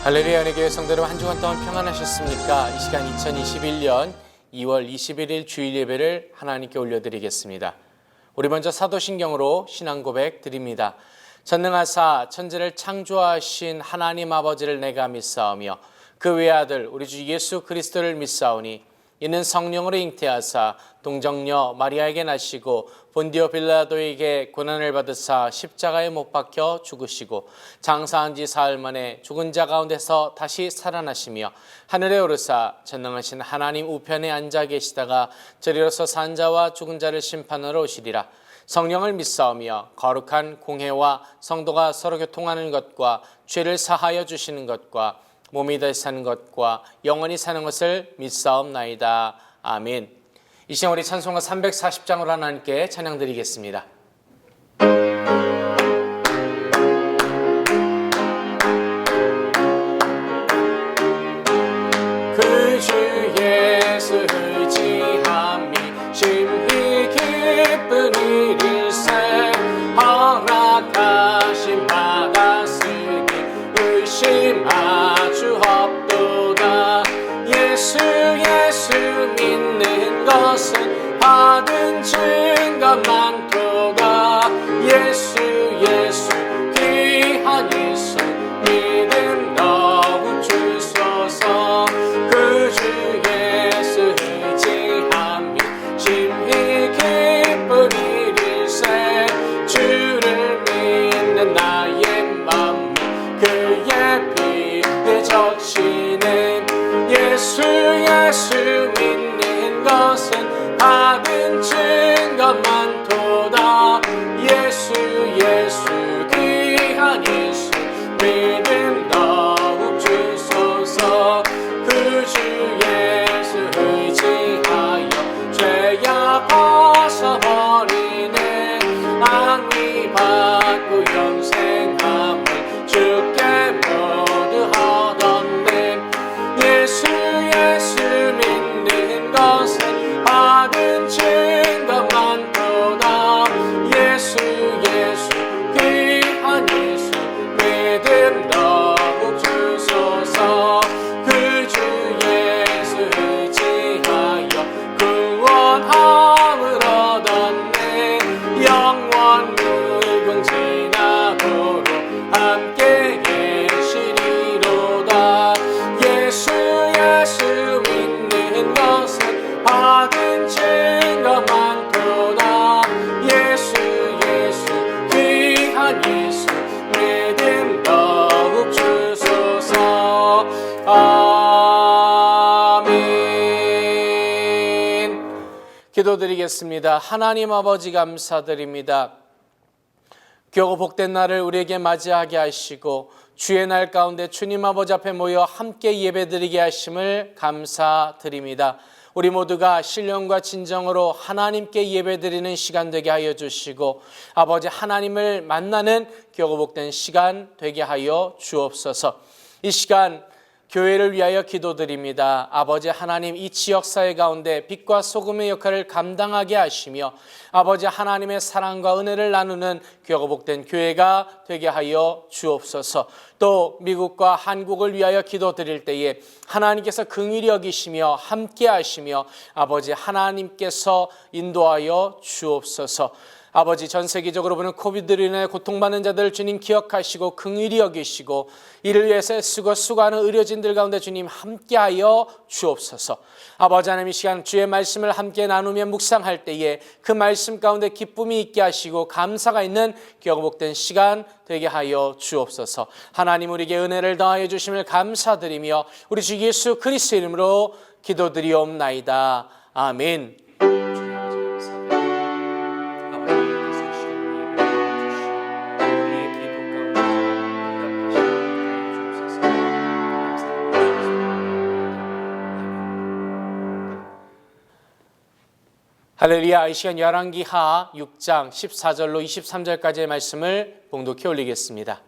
할렐루야, 은혜교회 성도 여러분, 한 주간 동안 평안하셨습니까? 이 시간 2021년 2월 21일 주일 예배를 하나님께 올려드리겠습니다. 우리 먼저 사도신경으로 신앙 고백 드립니다. 전능하사 천지를 창조하신 하나님 아버지를 내가 믿사오며 그 외아들 우리 주 예수 그리스도를 믿사오니 이는 성령으로 잉태하사 동정녀 마리아에게 나시고 본디오 빌라도에게 고난을 받으사 십자가에 못 박혀 죽으시고 장사한 지 사흘 만에 죽은 자 가운데서 다시 살아나시며 하늘에 오르사 전능하신 하나님 우편에 앉아 계시다가 저리로서 산 자와 죽은 자를 심판하러 오시리라. 성령을 믿사오며 거룩한 공회와 성도가 서로 교통하는 것과 죄를 사하여 주시는 것과 몸이 다시 사는 것과 영원히 사는 것을 믿사옵나이다. 아멘. 이 시간 우리 찬송가 340장으로 하나님께 찬양 드리겠습니다. 그 주 예수 의지함이 심히 기쁜 일일세 허락하심 받았으니 의심하주 없도다. 예수 믿는 것은 받은 증거 많도다. 예수 귀한 예수 믿음 더욱 주소서. 그 주 예수 의지함이 심히 기쁜 일일세 주를 믿는 나의 마음 그의 피에 적시는 예수 믿는 것은 받은 증거 많도다. 예수 귀한 예수 믿음 더욱 주소서. 그 주 예수 의지하여 죄야 벗어버리네 악미 받고 영생함을 주께 모두 얻었네. 예수 믿는 것은 받은 증거 많도다. 예수 귀한 예수 믿음 더욱 주소서. 그 주 예수 의지하여 구원함을 얻었네. 영원 무궁지나도록 함께 계시리로다. 예수 믿는 것은 받은 증거 많도다. 예수 귀한 예수 믿음 더욱 주소서. 아멘. 기도드리겠습니다. 하나님 아버지 감사드립니다. 교고 복된 날을 우리에게 맞이하게 하시고 주의 날 가운데 주님 아버지 앞에 모여 함께 예배드리게 하심을 감사드립니다. 우리 모두가 신령과 진정으로 하나님께 예배드리는 시간 되게 하여 주시고 아버지 하나님을 만나는 교고 복된 시간 되게 하여 주옵소서. 이 시간 교회를 위하여 기도드립니다. 아버지 하나님, 이 지역사회 가운데 빛과 소금의 역할을 감당하게 하시며 아버지 하나님의 사랑과 은혜를 나누는 교회가 복된 교회가 되게 하여 주옵소서. 또 미국과 한국을 위하여 기도드릴 때에 하나님께서 긍휼히 여기시며 함께 하시며 아버지 하나님께서 인도하여 주옵소서. 아버지 전 세계적으로 보는 코비드로 인해 고통받는 자들 주님 기억하시고 긍휼히 여기시고 이를 위해서 애쓰고 수고하는 의료진들 가운데 주님 함께하여 주옵소서. 아버지 하나님, 이 시간 주의 말씀을 함께 나누며 묵상할 때에 그 말씀 가운데 기쁨이 있게 하시고 감사가 있는 귀하고 복된 시간 되게 하여 주옵소서. 하나님, 우리에게 은혜를 더하여 주심을 감사드리며 우리 주 예수 그리스도 이름으로 기도드리옵나이다. 아멘. 할렐루야. 이 시간 열왕기하 6장 14절로 23절까지의 말씀을 봉독해 올리겠습니다.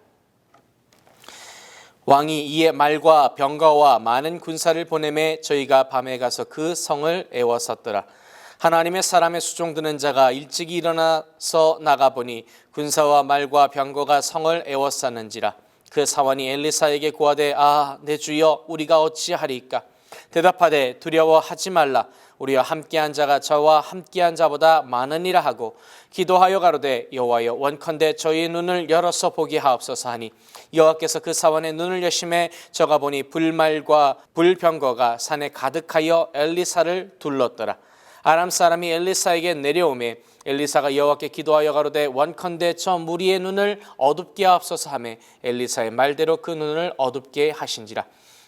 왕이 이에 말과 병거와 많은 군사를 보내매 저희가 밤에 가서 그 성을 에워쌌더라. 하나님의 사람의 수종드는 자가 일찍이 일어나서 나가보니 군사와 말과 병거가 성을 에워쌌는지라. 그 사환이 엘리사에게 고하되 내 주여 우리가 어찌하리이까? 대답하되 두려워하지 말라. 우리와 함께한 자가 저와 함께한 자보다 많으니라 하고 기도하여 가로되 여호와여 원컨대 저희 눈을 열어서 보게 하옵소서 하니 여호와께서 그 사환의 눈을 여심해 저가 보니 불말과 불병거가 산에 가득하여 엘리사를 둘렀더라. 아람 사람이 엘리사에게 내려오매 엘리사가 여호와께 기도하여 가로되 원컨대 저 무리의 눈을 어둡게 하옵소서 하매 엘리사의 말대로 그 눈을 어둡게 하신지라.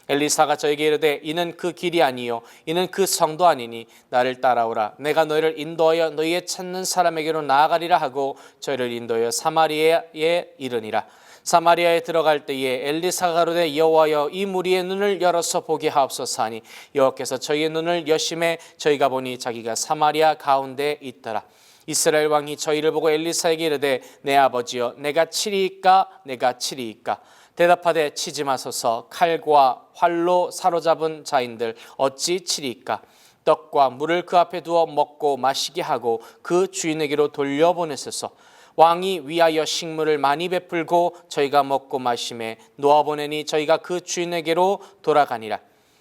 엘리사가 저에게 이르되 이는 그 길이 아니요 이는 그 성도 아니니 나를 따라오라. 내가 너희를 인도하여 너희의 찾는 사람에게로 나아가리라 하고 저희를 인도하여 사마리아에 이르니라. 사마리아에 들어갈 때에 엘리사가 가로되 여호와여 이 무리의 눈을 열어서 보게 하옵소서 하니 여호와께서 저희의 눈을 여심해 저희가 보니 자기가 사마리아 가운데 있더라. 이스라엘 왕이 저희를 보고 엘리사에게 이르되 내 아버지여 내가 치리이까 내가 치리이까? 대답하되 치지 마소서. 칼과 활로 사로잡은 자인들 어찌 치리이까? 떡과 물을 그 앞에 두어 먹고 마시게 하고 그 주인에게로 돌려보내소서. 왕이 위하여 식물을 많이 베풀고 저희가 먹고 마심에 놓아보내니 저희가 그 주인에게로 돌아가니라.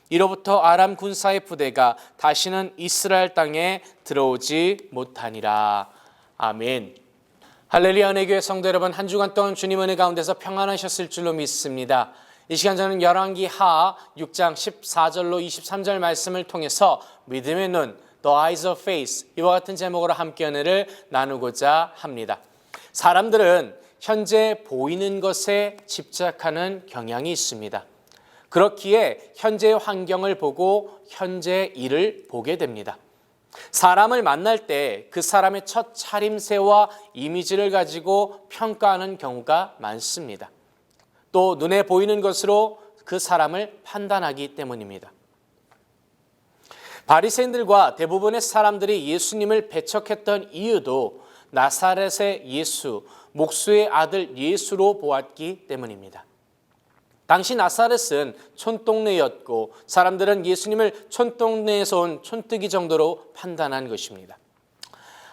이로부터 아람 군사의 부대가 다시는 이스라엘 땅에 들어오지 못하니라. 아멘. 할렐루야. 은혜교회 성도 여러분, 한 주간 동안 주님 은혜 가운데서 평안하셨을 줄로 믿습니다. 이 시간 저는 열왕기 하 6장 14절로 23절 말씀을 통해서 믿음의 눈, The Eyes of Faith, 이와 같은 제목으로 함께 은혜를 나누고자 합니다. 사람들은 현재 보이는 것에 집착하는 경향이 있습니다. 그렇기에 현재의 환경을 보고 현재의 일을 보게 됩니다. 사람을 만날 때 그 사람의 첫 차림새와 이미지를 가지고 평가하는 경우가 많습니다. 또 눈에 보이는 것으로 그 사람을 판단하기 때문입니다. 바리새인들과 대부분의 사람들이 예수님을 배척했던 이유도 나사렛의 예수, 목수의 아들 예수로 보았기 때문입니다. 당시 나사렛은 촌동네였고 사람들은 예수님을 촌동네에서 온 촌뜨기 정도로 판단한 것입니다.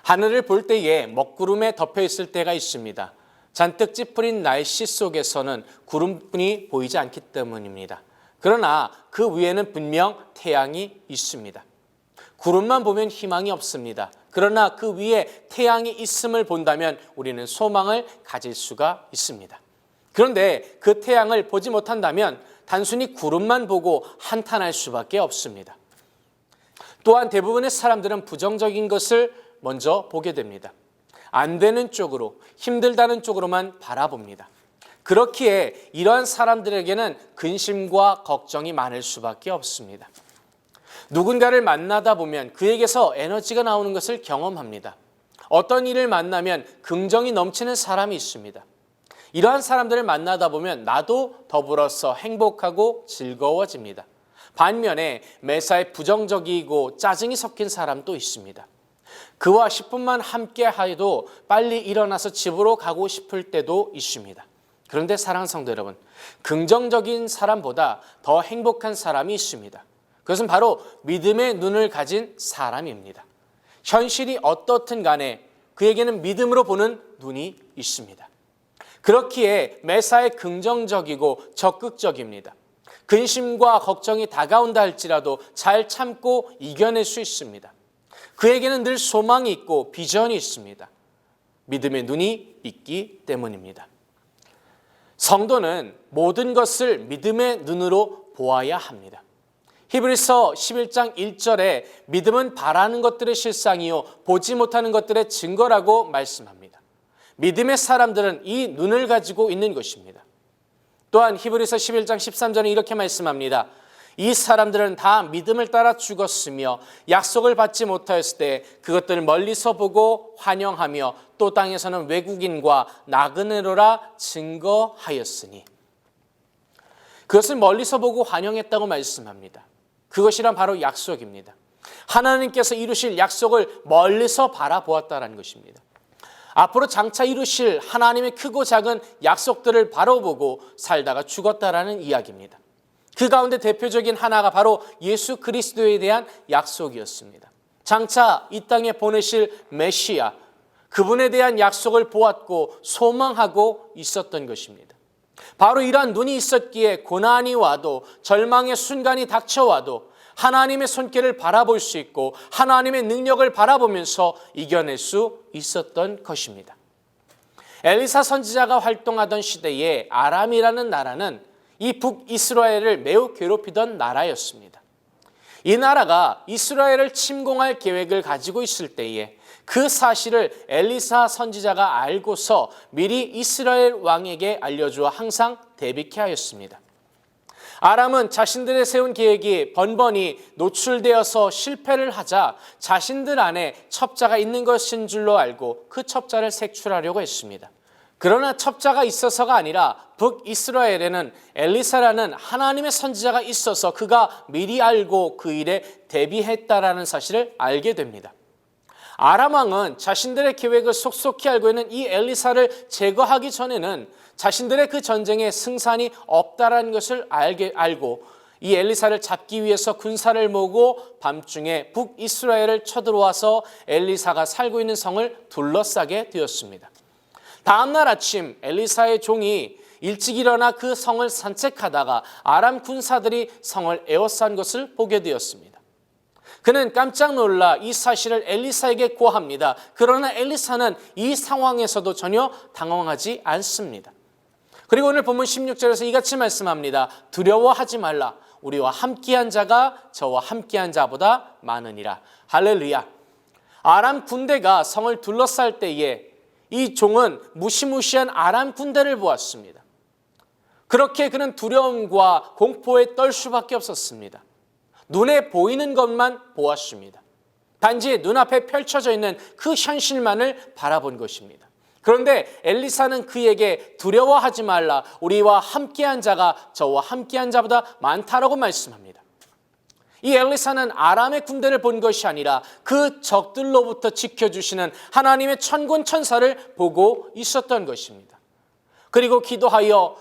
하늘을 볼 때에 먹구름에 덮여 있을 때가 있습니다. 잔뜩 찌푸린 날씨 속에서는 구름뿐이 보이지 않기 때문입니다. 그러나 그 위에는 분명 태양이 있습니다. 구름만 보면 희망이 없습니다. 그러나 그 위에 태양이 있음을 본다면 우리는 소망을 가질 수가 있습니다. 그런데 그 태양을 보지 못한다면 단순히 구름만 보고 한탄할 수밖에 없습니다. 또한 대부분의 사람들은 부정적인 것을 먼저 보게 됩니다. 안 되는 쪽으로, 힘들다는 쪽으로만 바라봅니다. 그렇기에 이러한 사람들에게는 근심과 걱정이 많을 수밖에 없습니다. 누군가를 만나다 보면 그에게서 에너지가 나오는 것을 경험합니다. 어떤 일을 만나면 긍정이 넘치는 사람이 있습니다. 이러한 사람들을 만나다 보면 나도 더불어서 행복하고 즐거워집니다. 반면에 매사에 부정적이고 짜증이 섞인 사람도 있습니다. 그와 10분만 함께 하여도 빨리 일어나서 집으로 가고 싶을 때도 있습니다. 그런데 사랑하는 성도 여러분, 긍정적인 사람보다 더 행복한 사람이 있습니다. 그것은 바로 믿음의 눈을 가진 사람입니다. 현실이 어떻든 간에 그에게는 믿음으로 보는 눈이 있습니다. 그렇기에 매사에 긍정적이고 적극적입니다. 근심과 걱정이 다가온다 할지라도 잘 참고 이겨낼 수 있습니다. 그에게는 늘 소망이 있고 비전이 있습니다. 믿음의 눈이 있기 때문입니다. 성도는 모든 것을 믿음의 눈으로 보아야 합니다. 히브리서 11장 1절에 믿음은 바라는 것들의 실상이요 보지 못하는 것들의 증거라고 말씀합니다. 믿음의 사람들은 이 눈을 가지고 있는 것입니다. 또한 히브리서 11장 13절에 이렇게 말씀합니다. 이 사람들은 다 믿음을 따라 죽었으며 약속을 받지 못하였을 때 그것들을 멀리서 보고 환영하며 또 땅에서는 외국인과 나그네로라 증거하였으니, 그것을 멀리서 보고 환영했다고 말씀합니다. 그것이란 바로 약속입니다. 하나님께서 이루실 약속을 멀리서 바라보았다는 것입니다. 앞으로 장차 이루실 하나님의 크고 작은 약속들을 바로 보고 살다가 죽었다라는 이야기입니다. 그 가운데 대표적인 하나가 바로 예수 그리스도에 대한 약속이었습니다. 장차 이 땅에 보내실 메시아, 그분에 대한 약속을 보았고 소망하고 있었던 것입니다. 바로 이러한 눈이 있었기에 고난이 와도, 절망의 순간이 닥쳐와도 하나님의 손길을 바라볼 수 있고 하나님의 능력을 바라보면서 이겨낼 수 있었던 것입니다. 엘리사 선지자가 활동하던 시대에 아람이라는 나라는 이 북이스라엘을 매우 괴롭히던 나라였습니다. 이 나라가 이스라엘을 침공할 계획을 가지고 있을 때에 그 사실을 엘리사 선지자가 알고서 미리 이스라엘 왕에게 알려주어 항상 대비케 하였습니다. 아람은 자신들의 세운 계획이 번번이 노출되어서 실패를 하자 자신들 안에 첩자가 있는 것인 줄로 알고 그 첩자를 색출하려고 했습니다. 그러나 첩자가 있어서가 아니라 북이스라엘에는 엘리사라는 하나님의 선지자가 있어서 그가 미리 알고 그 일에 대비했다라는 사실을 알게 됩니다. 아람 왕은 자신들의 계획을 속속히 알고 있는 이 엘리사를 제거하기 전에는 자신들의 그 전쟁에 승산이 없다라는 것을 알고 이 엘리사를 잡기 위해서 군사를 모으고 밤중에 북이스라엘을 쳐들어와서 엘리사가 살고 있는 성을 둘러싸게 되었습니다. 다음 날 아침 엘리사의 종이 일찍 일어나 그 성을 산책하다가 아람 군사들이 성을 에워싼 것을 보게 되었습니다. 그는 깜짝 놀라 이 사실을 엘리사에게 고합니다. 그러나 엘리사는 이 상황에서도 전혀 당황하지 않습니다. 그리고 오늘 본문 16절에서 이같이 말씀합니다. 두려워하지 말라. 우리와 함께한 자가 저와 함께한 자보다 많으니라. 할렐루야. 아람 군대가 성을 둘러쌀 때에 이 종은 무시무시한 아람 군대를 보았습니다. 그렇게 그는 두려움과 공포에 떨 수밖에 없었습니다. 눈에 보이는 것만 보았습니다. 단지 눈앞에 펼쳐져 있는 그 현실만을 바라본 것입니다. 그런데 엘리사는 그에게 두려워하지 말라. 우리와 함께한 자가 저와 함께한 자보다 많다라고 말씀합니다. 이 엘리사는 아람의 군대를 본 것이 아니라 그 적들로부터 지켜주시는 하나님의 천군 천사를 보고 있었던 것입니다. 그리고 기도하여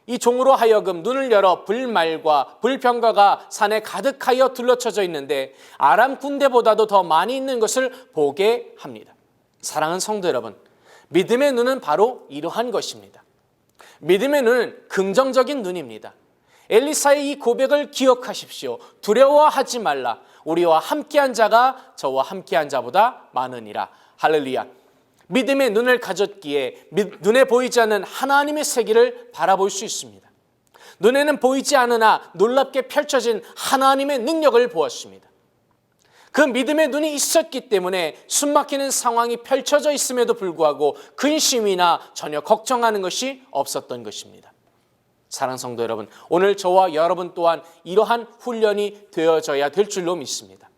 이 종으로 하여금 눈을 열어 불말과 불병거가 산에 가득하여 둘러쳐져 있는데 아람 군대보다도 더 많이 있는 것을 보게 합니다. 사랑하는 성도 여러분, 믿음의 눈은 바로 이러한 것입니다. 믿음의 눈은 긍정적인 눈입니다. 엘리사의 이 고백을 기억하십시오. 두려워하지 말라. 우리와 함께한 자가 저와 함께한 자보다 많으니라. 할렐루야. 믿음의 눈을 가졌기에 눈에 보이지 않는 하나님의 세계를 바라볼 수 있습니다. 눈에는 보이지 않으나 놀랍게 펼쳐진 하나님의 능력을 보았습니다. 그 믿음의 눈이 있었기 때문에 숨막히는 상황이 펼쳐져 있음에도 불구하고 근심이나 전혀 걱정하는 것이 없었던 것입니다. 사랑하는 성도 여러분, 오늘 저와 여러분 또한 이러한 훈련이 되어져야 될 줄로 믿습니다.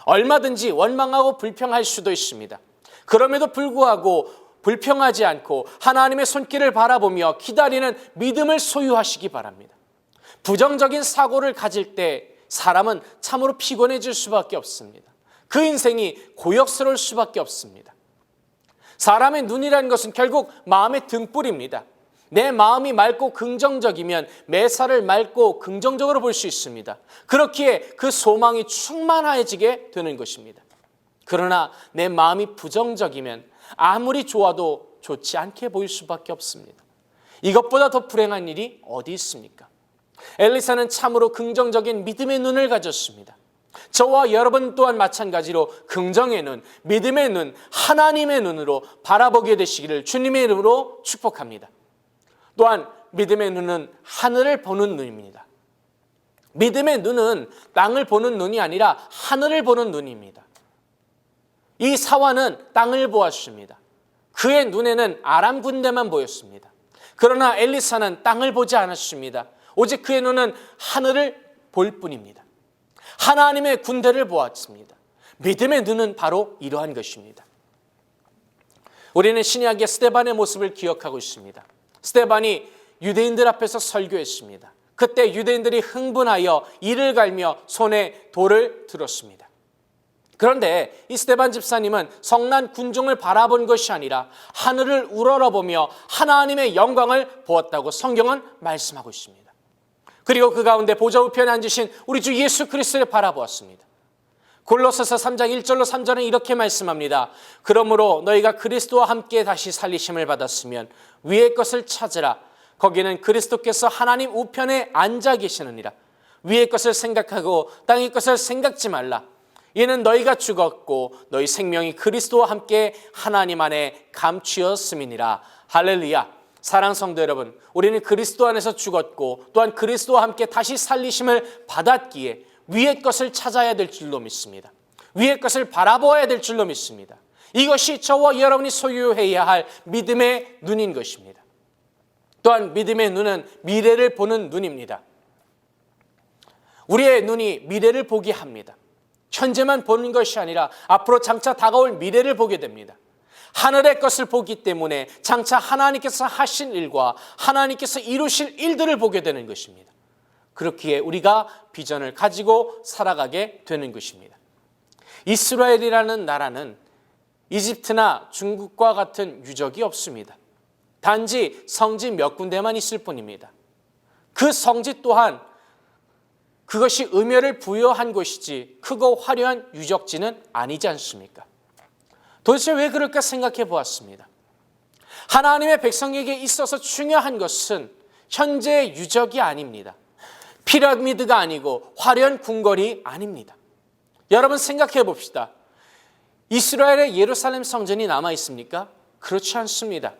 얼마든지 원망하고 불평할 수도 있습니다. 그럼에도 불구하고 불평하지 않고 하나님의 손길을 바라보며 기다리는 믿음을 소유하시기 바랍니다. 부정적인 사고를 가질 때 사람은 참으로 피곤해질 수밖에 없습니다. 그 인생이 고역스러울 수밖에 없습니다. 사람의 눈이라는 것은 결국 마음의 등불입니다. 내 마음이 맑고 긍정적이면 매사를 맑고 긍정적으로 볼 수 있습니다. 그렇기에 그 소망이 충만해지게 되는 것입니다. 그러나 내 마음이 부정적이면 아무리 좋아도 좋지 않게 보일 수밖에 없습니다. 이것보다 더 불행한 일이 어디 있습니까? 엘리사는 참으로 긍정적인 믿음의 눈을 가졌습니다. 저와 여러분 또한 마찬가지로 긍정의 눈, 믿음의 눈, 하나님의 눈으로 바라보게 되시기를 주님의 이름으로 축복합니다. 또한 믿음의 눈은 하늘을 보는 눈입니다. 믿음의 눈은 땅을 보는 눈이 아니라 하늘을 보는 눈입니다. 이 사환은 땅을 보았습니다. 그의 눈에는 아람 군대만 보였습니다. 그러나 엘리사는 땅을 보지 않았습니다. 오직 그의 눈은 하늘을 볼 뿐입니다. 하나님의 군대를 보았습니다. 믿음의 눈은 바로 이러한 것입니다. 우리는 신약의 스데반의 모습을 기억하고 있습니다. 스데반이 유대인들 앞에서 설교했습니다. 그때 유대인들이 흥분하여 이를 갈며 손에 돌을 들었습니다. 그런데 이 스데반 집사님은 성난 군중을 바라본 것이 아니라 하늘을 우러러보며 하나님의 영광을 보았다고 성경은 말씀하고 있습니다. 그리고 그 가운데 보좌 우편에 앉으신 우리 주 예수 그리스도를 바라보았습니다. 골로새서 3장 1절로 3절은 이렇게 말씀합니다. 그러므로 너희가 그리스도와 함께 다시 살리심을 받았으면 위의 것을 찾으라. 거기는 그리스도께서 하나님 우편에 앉아 계시느니라. 위의 것을 생각하고 땅의 것을 생각지 말라. 이는 너희가 죽었고 너희 생명이 그리스도와 함께 하나님 안에 감추었음이니라. 할렐루야. 사랑하는 성도 여러분, 우리는 그리스도 안에서 죽었고 또한 그리스도와 함께 다시 살리심을 받았기에 위의 것을 찾아야 될 줄로 믿습니다. 위의 것을 바라보아야 될 줄로 믿습니다. 이것이 저와 여러분이 소유해야 할 믿음의 눈인 것입니다. 또한 믿음의 눈은 미래를 보는 눈입니다. 우리의 눈이 미래를 보게 합니다. 현재만 보는 것이 아니라 앞으로 장차 다가올 미래를 보게 됩니다. 하늘의 것을 보기 때문에 장차 하나님께서 하신 일과 하나님께서 이루실 일들을 보게 되는 것입니다. 그렇기에 우리가 비전을 가지고 살아가게 되는 것입니다. 이스라엘이라는 나라는 이집트나 중국과 같은 유적이 없습니다. 단지 성지 몇 군데만 있을 뿐입니다. 그 성지 또한 그것이 의미를 부여한 곳이지 크고 화려한 유적지는 아니지 않습니까? 도대체 왜 그럴까 생각해 보았습니다. 하나님의 백성에게 있어서 중요한 것은 현재의 유적이 아닙니다. 피라미드가 아니고 화려한 궁궐이 아닙니다. 여러분 생각해 봅시다. 이스라엘의 예루살렘 성전이 남아 있습니까? 그렇지 않습니다.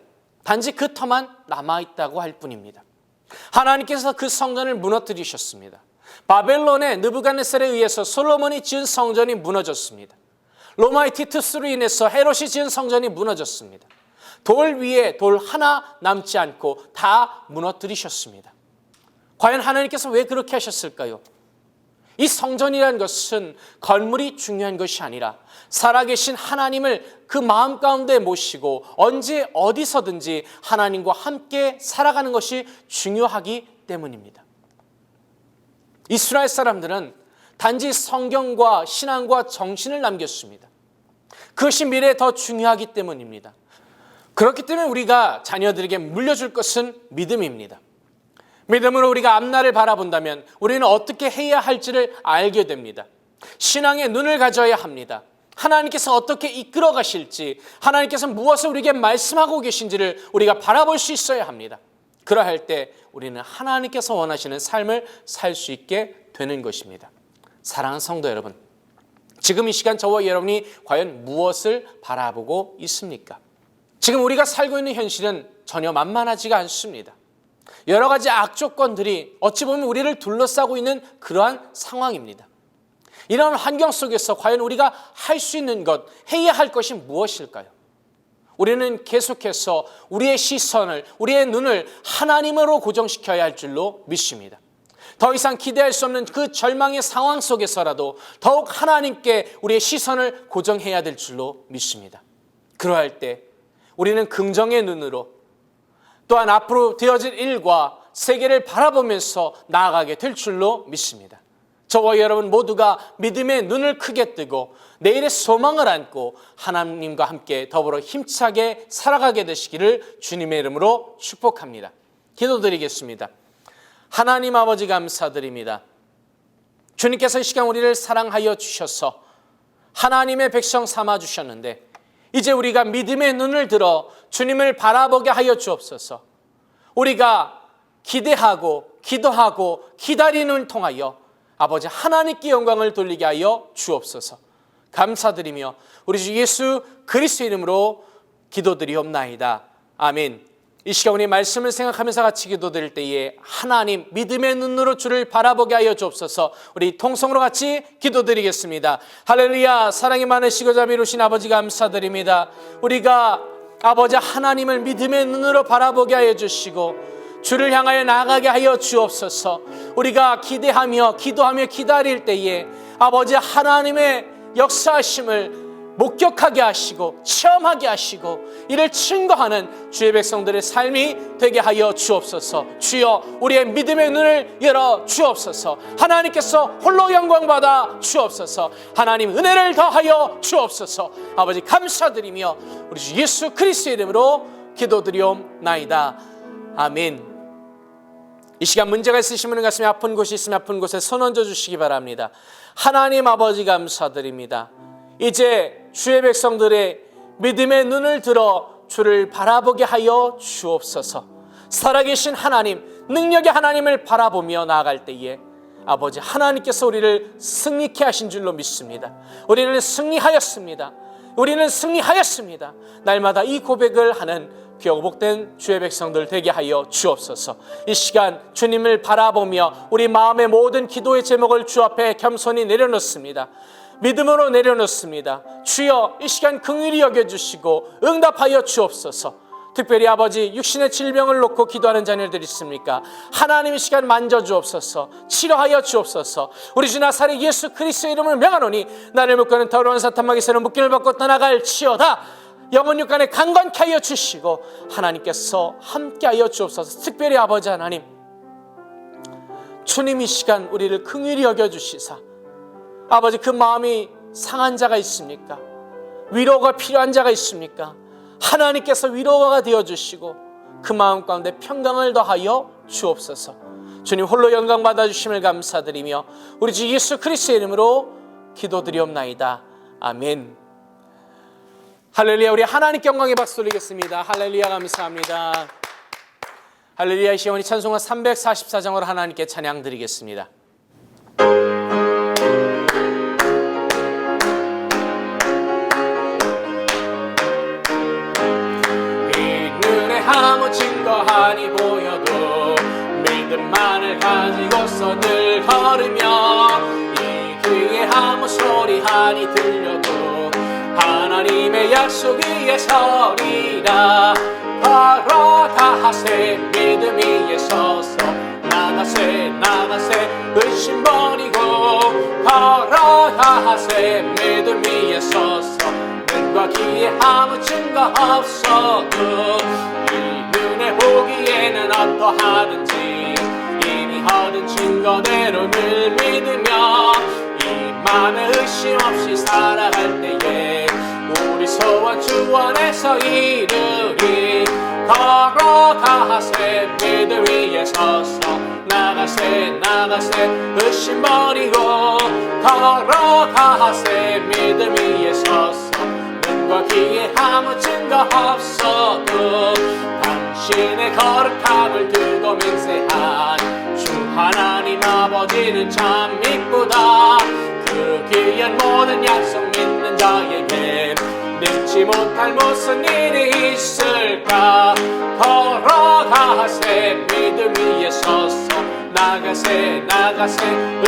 단지 그 터만 남아 있다고 할 뿐입니다. 하나님께서 그 성전을 무너뜨리셨습니다. 바벨론의 느부갓네살에 의해서 솔로몬이 지은 성전이 무너졌습니다. 로마의 티투스로 인해서 헤롯이 지은 성전이 무너졌습니다. 돌 위에 돌 하나 남지 않고 다 무너뜨리셨습니다. 과연 하나님께서 왜 그렇게 하셨을까요? 이 성전이라는 것은 건물이 중요한 것이 아니라 살아계신 하나님을 그 마음 가운데 모시고 언제 어디서든지 하나님과 함께 살아가는 것이 중요하기 때문입니다. 이스라엘 사람들은 단지 성경과 신앙과 정신을 남겼습니다. 그것이 미래에 더 중요하기 때문입니다. 그렇기 때문에 우리가 자녀들에게 물려줄 것은 믿음입니다. 믿음으로 우리가 앞날을 바라본다면 우리는 어떻게 해야 할지를 알게 됩니다. 신앙의 눈을 가져야 합니다. 하나님께서 어떻게 이끌어 가실지, 하나님께서 무엇을 우리에게 말씀하고 계신지를 우리가 바라볼 수 있어야 합니다. 그러할 때 우리는 하나님께서 원하시는 삶을 살 수 있게 되는 것입니다. 사랑하는 성도 여러분, 지금 이 시간 저와 여러분이 과연 무엇을 바라보고 있습니까? 지금 우리가 살고 있는 현실은 전혀 만만하지가 않습니다. 여러 가지 악조건들이 어찌 보면 우리를 둘러싸고 있는 그러한 상황입니다. 이런 환경 속에서 과연 우리가 할 수 있는 것, 해야 할 것이 무엇일까요? 우리는 계속해서 우리의 시선을, 우리의 눈을 하나님으로 고정시켜야 할 줄로 믿습니다. 더 이상 기대할 수 없는 그 절망의 상황 속에서라도 더욱 하나님께 우리의 시선을 고정해야 될 줄로 믿습니다. 그러할 때 우리는 긍정의 눈으로 또한 앞으로 되어질 일과 세계를 바라보면서 나아가게 될 줄로 믿습니다. 저와 여러분 모두가 믿음의 눈을 크게 뜨고 내일의 소망을 안고 하나님과 함께 더불어 힘차게 살아가게 되시기를 주님의 이름으로 축복합니다. 기도드리겠습니다. 하나님 아버지 감사드립니다. 주님께서 이 시간 우리를 사랑하여 주셔서 하나님의 백성 삼아 주셨는데 이제 우리가 믿음의 눈을 들어 주님을 바라보게 하여 주옵소서. 우리가 기대하고 기도하고 기다림을 통하여 아버지 하나님께 영광을 돌리게 하여 주옵소서. 감사드리며 우리 주 예수 그리스도 이름으로 기도드리옵나이다. 아멘. 이 시간 우리 말씀을 생각하면서 같이 기도드릴 때에 하나님 믿음의 눈으로 주를 바라보게 하여 주옵소서. 우리 통성으로 같이 기도드리겠습니다. 할렐루야. 사랑이 많으시고 자비로우신 아버지 감사드립니다. 우리가 아버지 하나님을 믿음의 눈으로 바라보게 하여 주시고 주를 향하여 나아가게 하여 주옵소서. 우리가 기대하며 기도하며 기다릴 때에 아버지 하나님의 역사하심을 목격하게 하시고 체험하게 하시고 이를 증거하는 주의 백성들의 삶이 되게 하여 주옵소서. 주여 우리의 믿음의 눈을 열어 주옵소서. 하나님께서 홀로 영광받아 주옵소서. 하나님 은혜를 더하여 주옵소서. 아버지 감사드리며 우리 주 예수 그리스도의 이름으로 기도드리옵나이다. 아멘. 이 시간 문제가 있으시면 가슴이 아픈 곳이 있으면 아픈 곳에 손 얹어 주시기 바랍니다. 하나님 아버지 감사드립니다. 이제 주의 백성들의 믿음의 눈을 들어 주를 바라보게 하여 주옵소서. 살아계신 하나님, 능력의 하나님을 바라보며 나아갈 때에 아버지 하나님께서 우리를 승리케 하신 줄로 믿습니다. 우리는 승리하였습니다. 우리는 승리하였습니다. 날마다 이 고백을 하는 귀하고 복된 주의 백성들 되게 하여 주옵소서. 이 시간 주님을 바라보며 우리 마음의 모든 기도의 제목을 주 앞에 겸손히 내려놓습니다. 믿음으로 내려놓습니다. 주여, 이 시간 긍휼히 여겨주시고 응답하여 주옵소서. 특별히 아버지 육신의 질병을 놓고 기도하는 자녀들 있습니까? 하나님 이 시간 만져주옵소서. 치료하여 주옵소서. 우리 주 나사렛 예수 그리스도의 이름을 명하노니 나를 묶어는 더러운 사탄마귀에서는 묶임을 받고 떠나갈 치어다. 영혼 육간에 강건케 하여 주시고 하나님께서 함께하여 주옵소서. 특별히 아버지 하나님, 주님 이 시간 우리를 긍휼히 여겨주시사 아버지 그 마음이 상한 자가 있습니까? 위로가 필요한 자가 있습니까? 하나님께서 위로가 되어주시고 그 마음 가운데 평강을 더하여 주옵소서. 주님 홀로 영광 받아주심을 감사드리며 우리 주 예수 그리스도의 이름으로 기도드리옵나이다. 아멘. 할렐루야. 우리 하나님께 영광의 박수 올리겠습니다. 할렐루야. 감사합니다. 할렐루야. 이 시간 찬송가 344장으로 하나님께 찬양 드리겠습니다. 아무 증거 하니 보여도 믿음만을 가지고서 늘 걸으며 이 귀에 아무 소리 하니 들려도 하나님의 약속 위에 서리라. 걸어가세 믿음 위에 서서 나가세 의심 버리고 걸어가세 믿음 위에 서서 눈과 귀에 아무 증거 없어도 눈에 보기에는 어떠하든지 이미 얻은 증거대로 늘 믿으며 이 맘에 의심 없이 살아갈 때에 우리 소원 주 안에서 이루리. 걸어가세 믿음 위에 서서 나가세 의심 버리고 걸어가세 믿음 위에 서서 눈과 귀에 아무 증거 없어도 당신의 거룩함을 두고 맹세한 주 하나님 아버지는 참 이쁘다. 그 귀한 모든 약속 믿는 자에게 믿지 못할 무슨 일이 있을까. 걸어가세 믿음 위에 서서 나가세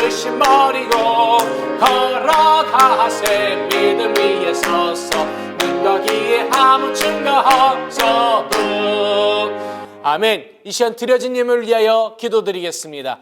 의심 버리고 걸어가세 믿음 위에 서서 눈과 귀에 아무 증거 없어도. 아멘. 이 시간 드려진 예물을 위하여 기도드리겠습니다.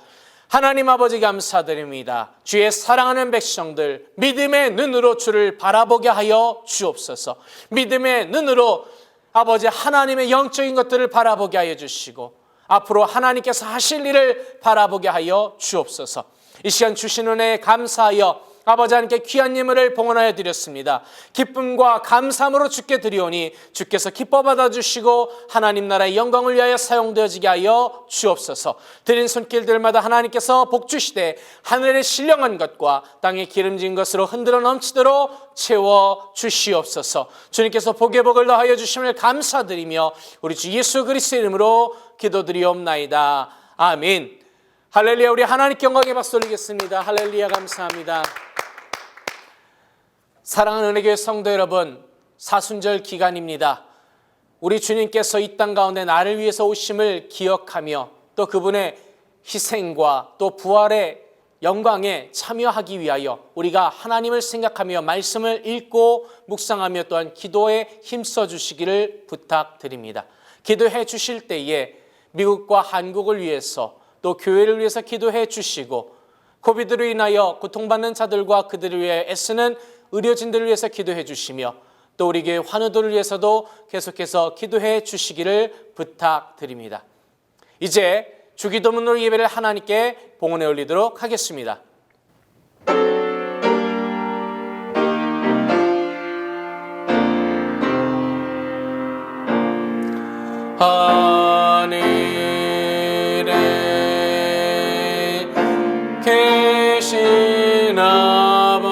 하나님 아버지 감사드립니다. 주의 사랑하는 백성들 믿음의 눈으로 주를 바라보게 하여 주옵소서. 믿음의 눈으로 아버지 하나님의 영적인 것들을 바라보게 하여 주시고 앞으로 하나님께서 하실 일을 바라보게 하여 주옵소서. 이 시간 주신 은혜에 감사하여 아버지 하나님께 귀한 예물을 봉헌하여 드렸습니다. 기쁨과 감사함으로 주께 드리오니 주께서 기뻐 받아주시고 하나님 나라의 영광을 위하여 사용되어지게 하여 주옵소서. 드린 손길들마다 하나님께서 복주시되 하늘의 신령한 것과 땅의 기름진 것으로 흔들어 넘치도록 채워주시옵소서. 주님께서 복의 복을 더하여 주심을 감사드리며 우리 주 예수 그리스도의 이름으로 기도드리옵나이다. 아멘. 할렐루야. 우리 하나님께 영광의 박수 올리겠습니다. 할렐루야. 감사합니다. 사랑하는 은혜교회 성도 여러분, 사순절 기간입니다. 우리 주님께서 이 땅 가운데 나를 위해서 오심을 기억하며 또 그분의 희생과 또 부활의 영광에 참여하기 위하여 우리가 하나님을 생각하며 말씀을 읽고 묵상하며 또한 기도에 힘써 주시기를 부탁드립니다. 기도해 주실 때에 미국과 한국을 위해서 또 교회를 위해서 기도해 주시고 코비드로 인하여 고통받는 자들과 그들을 위해 애쓰는 의료진들을 위해서 기도해 주시며 또 우리 교회 환우들을 위해서도 계속해서 기도해 주시기를 부탁드립니다. 이제 주기도문으로 예배를 하나님께 봉헌해 올리도록 하겠습니다. 하늘에 계신 아버지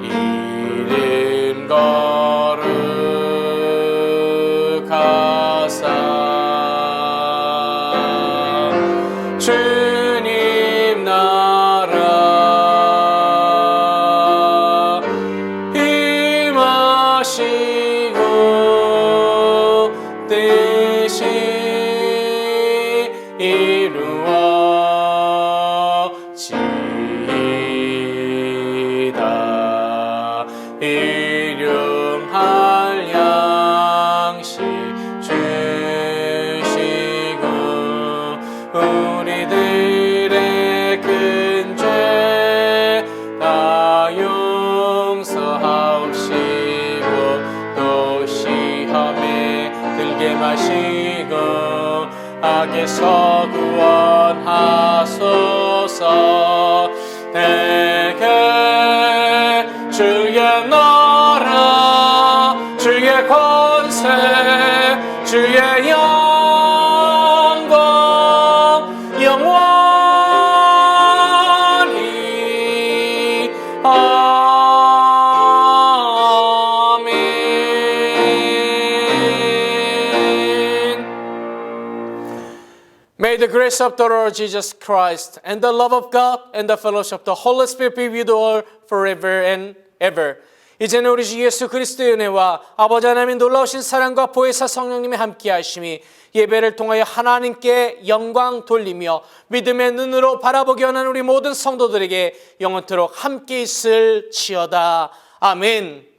이름 거룩히 마시고 악에서 구원하소서. 내게 주의 나라 주의 권세 주의 영광 영원히 May the grace of the Lord Jesus Christ and the love of God and the fellowship of the Holy Spirit be with you all forever and ever. 이제는 우리 주 예수 그리스도의 은혜와 아버지 하나님의 놀라우신 사랑과 보혜사 성령님의 함께 하심이 예배를 통하여 하나님께 영광 돌리며 믿음의 눈으로 바라보기 원하는 우리 모든 성도들에게 영원토록 함께 있을지어다. 아멘.